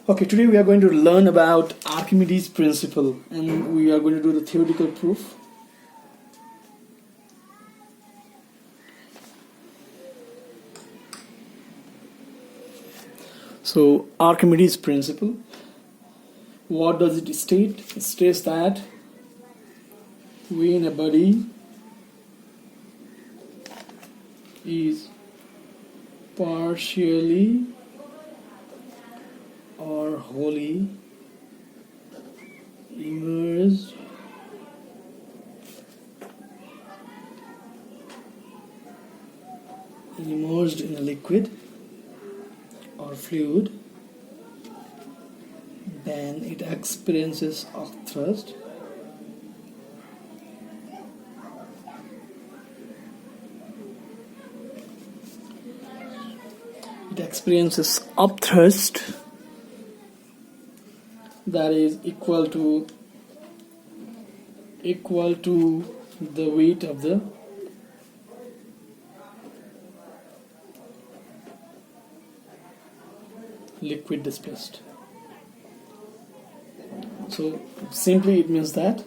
Okay, today we are going to learn about Archimedes' principle and we are going to do the theoretical proof. So, Archimedes' principle, what does it state? It states that when a body is partially or wholly immersed in a liquid or fluid, then it experiences upthrust that is equal to the weight of the liquid displaced. So simply it means that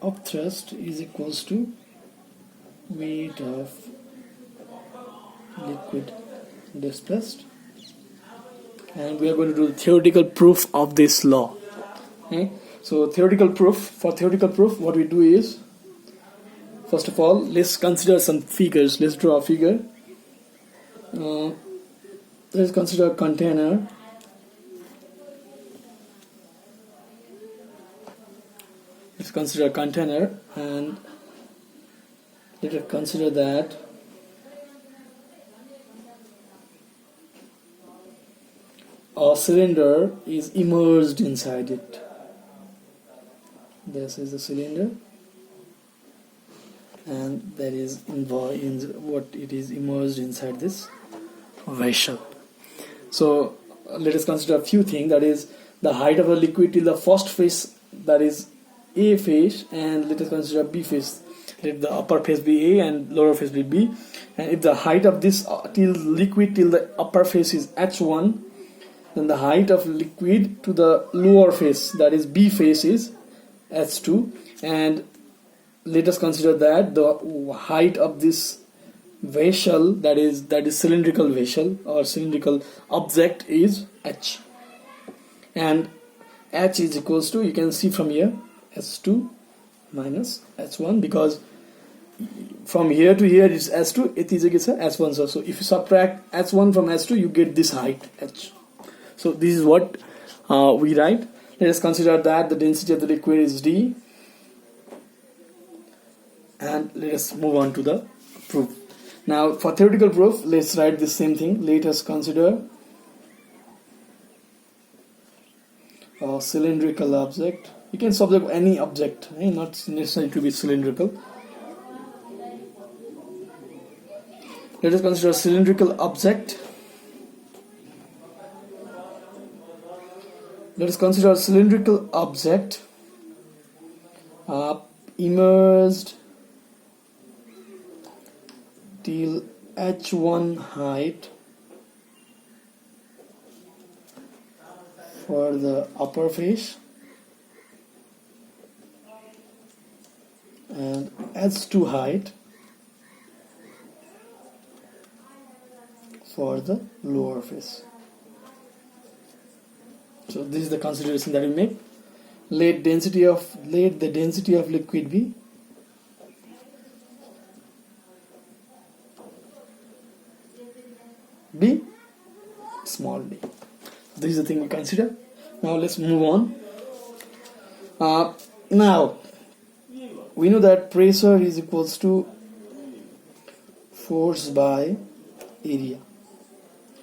upthrust is equals to weight of liquid displaced, and we are going to do the theoretical proof of this law. Okay? So theoretical proof, what we do is, first of all, let's consider some figures. Let's draw a figure. Let's consider a container. And let us consider that a cylinder is immersed inside it. This is the cylinder, and that is immersed inside this vessel. So let us consider a few things, that is the height of a liquid till the first phase, that is A phase, and let us consider B phase. Let the upper phase be A and lower phase be B, and if the height of this liquid till the upper phase is H1, then the height of liquid to the lower phase, that is B phase, is H2, and let us consider that the height of this vessel, that is cylindrical vessel or cylindrical object, is H, and H is equals to, you can see from here, H2 minus H1, because from here to here is H2, it is H1. So if you subtract H1 from H2, you get this height H. So this is what we write. Let us consider that the density of the liquid is D, and let us move on to the proof. Now for theoretical proof, let's write the same thing. Let us consider a cylindrical object. You can subject any object, not necessarily to be cylindrical. Let us consider a cylindrical object. Immersed till H1 height for the upper phase and H2 height for the lower phase. So this is the consideration that we make. Let the density of liquid be small d. This is the thing we consider. Now let's move on. Now we know that pressure is equals to force by area.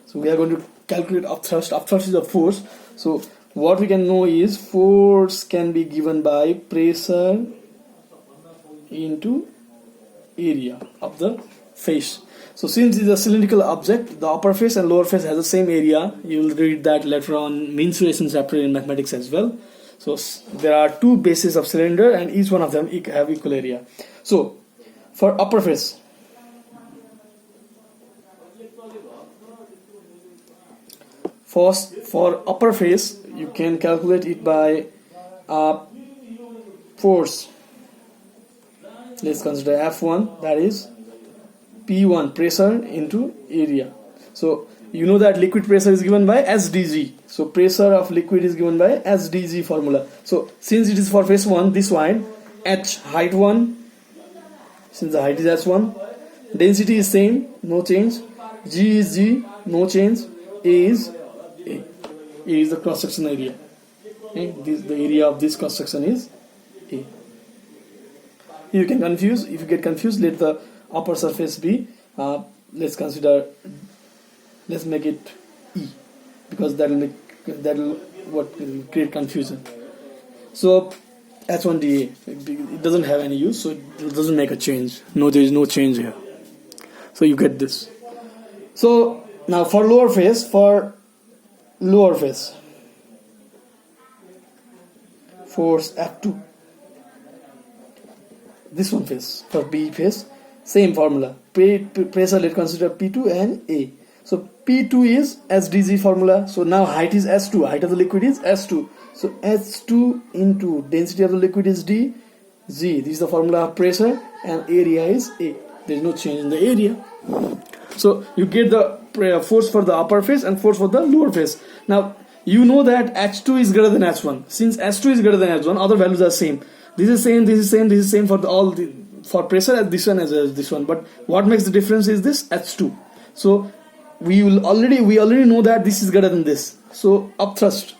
So we are going to calculate upthrust. Upthrust is a force. So what we can know is force can be given by pressure into area of the face. So since it is a cylindrical object, the upper face and lower face has the same area. You will read that later on mensuration chapter in mathematics as well. So there are two bases of cylinder and each one of them have equal area. So for upper face, for upper phase, you can calculate it by force. Let's consider F1, that is P1, pressure into area. So you know that liquid pressure is given by SdG. So pressure of liquid is given by SdG formula. So since it is for phase 1, this one, H, height 1, since the height is S1, density is same, no change, G is G, no change, A is A. A is the cross section area. Okay? The area of this cross section is A. You can confuse. If you get confused, let the upper surface be. Let's make it E, because that will create confusion. So H1dA, it doesn't have any use, so it doesn't make a change. No, there is no change here. So you get this. So now for lower phase, force F2. This one phase, for B phase, same formula. Pressure, let's consider P2 and A. So P2 is SdG formula. So now height is S2. Height of the liquid is S2. So S2 into density of the liquid is D. G. This is the formula of pressure, and area is A. There is no change in the area. So you get the force for the upper phase and force for the lower phase. Now you know that H2 is greater than H1. Since H2 is greater than H1, other values are same. This is same, this is same, this is same for for pressure as this one as this one. But what makes the difference is this H2. So we already know that this is greater than this. So upthrust.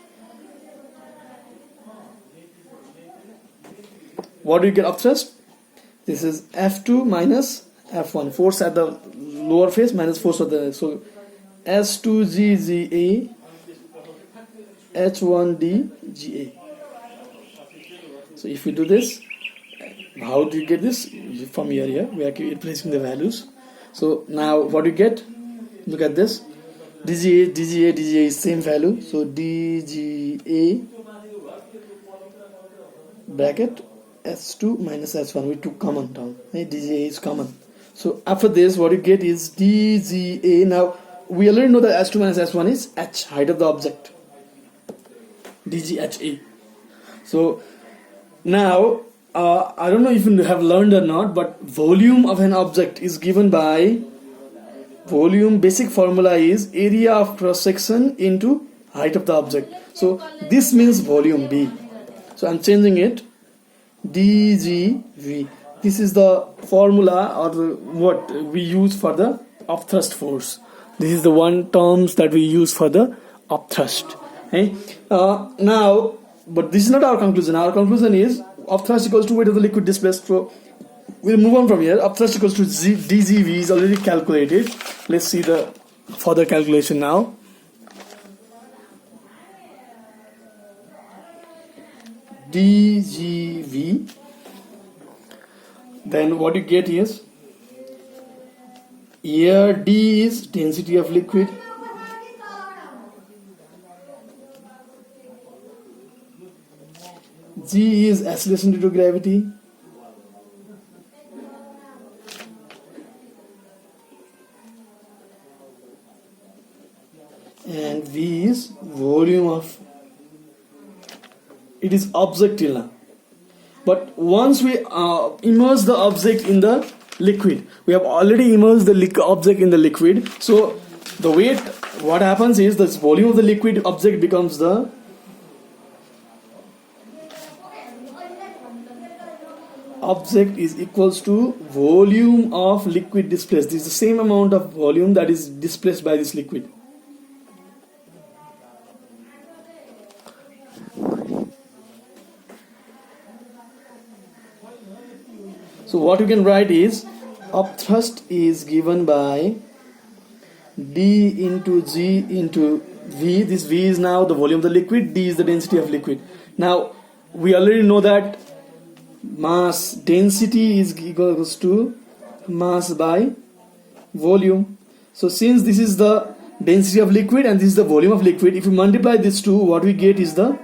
What do you get upthrust? This is F2 minus F1. Force at the lower phase minus force at the, so S2GGA H1DGA. So if we do this, how do you get this? From here, we are replacing the values. So now what do you get? Look at this. DGA is same value. So DGA bracket S2 minus S1. We took common down. DGA is common. So after this, what you get is DGA. Now we already know that S2 minus S1 is H, height of the object. DGHA. So now I don't know if you have learned or not, but volume of an object is given by volume. Basic formula is area of cross section into height of the object. So this means volume B. So I'm changing it, dGV. This is the formula, or what we use for the upthrust force. This is the one terms that we use for the upthrust. Okay? Now, but this is not our conclusion. Our conclusion is upthrust equals to weight of the liquid displaced. So we'll move on from here. Upthrust equals to dGV is already calculated. Let's see the further calculation now. dGV. Then what you get is, here D is density of liquid, G is acceleration due to gravity, and V is volume of, it is object till now. But once we immerse the object in the liquid, we have already immersed the object in the liquid. So the weight, what happens is the volume of the liquid object becomes the object is equals to volume of liquid displaced. This is the same amount of volume that is displaced by this liquid. So what you can write is, upthrust is given by D into G into V. This V is now the volume of the liquid, D is the density of liquid. Now we already know that mass density is equals to mass by volume. So since this is the density of liquid and this is the volume of liquid, if you multiply these two, what we get is the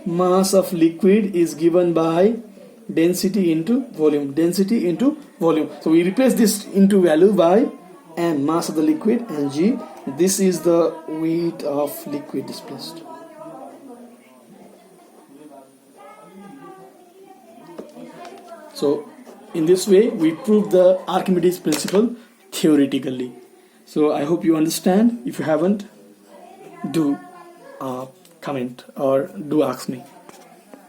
mass of liquid is given by density into volume. Density into volume. So we replace this into value by M, mass of the liquid, and G. This is the weight of liquid displaced. So in this way we prove the Archimedes principle theoretically. So I hope you understand. If you haven't, do comment or do ask me.